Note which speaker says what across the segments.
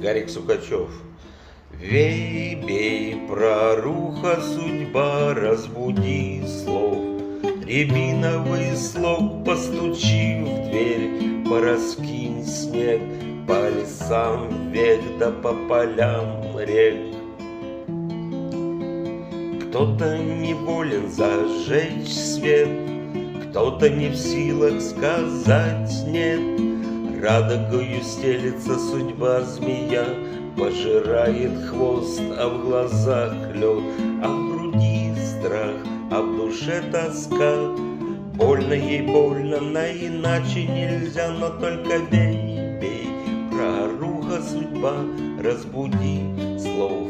Speaker 1: Гарик Сукачев. Вей, бей, проруха, судьба, разбуди слов. Рябиновый слог, постучи в дверь, пораскинь снег по лесам век, да по полям рек. Кто-то неволен зажечь свет, кто-то не в силах сказать нет. Радугою стелится судьба змея, пожирает хвост, а в глазах лед, а в груди страх, а в душе тоска. Больно ей больно, но иначе нельзя, но только бей, бей, проруха, судьба, разбуди слов.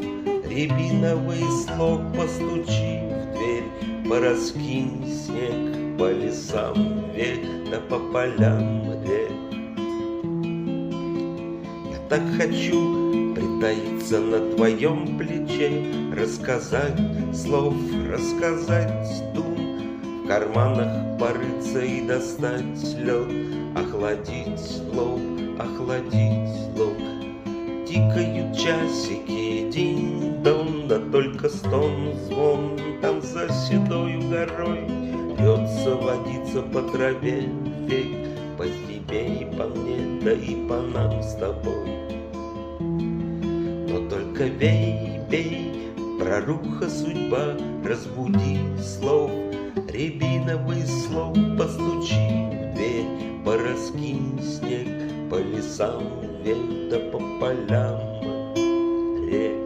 Speaker 1: Рябиновый слог, постучи в дверь, пораскинь снег по лесам век, да по полям рек. Я так хочу притаиться на твоем плече, рассказать слов, рассказать дум, в карманах порыться и достать лед, охладить лоб, охладить лоб. Тикают часики, динь-дон, да только стон, звон там за седою горой. Льется водиться по траве век, по тебе и по мне, да и по нам с тобой. Но только бей, бей, проруха, судьба, разбуди слов. Рябиновый слог, постучи в дверь, пораскинь снег по лесам век, да по полям рек.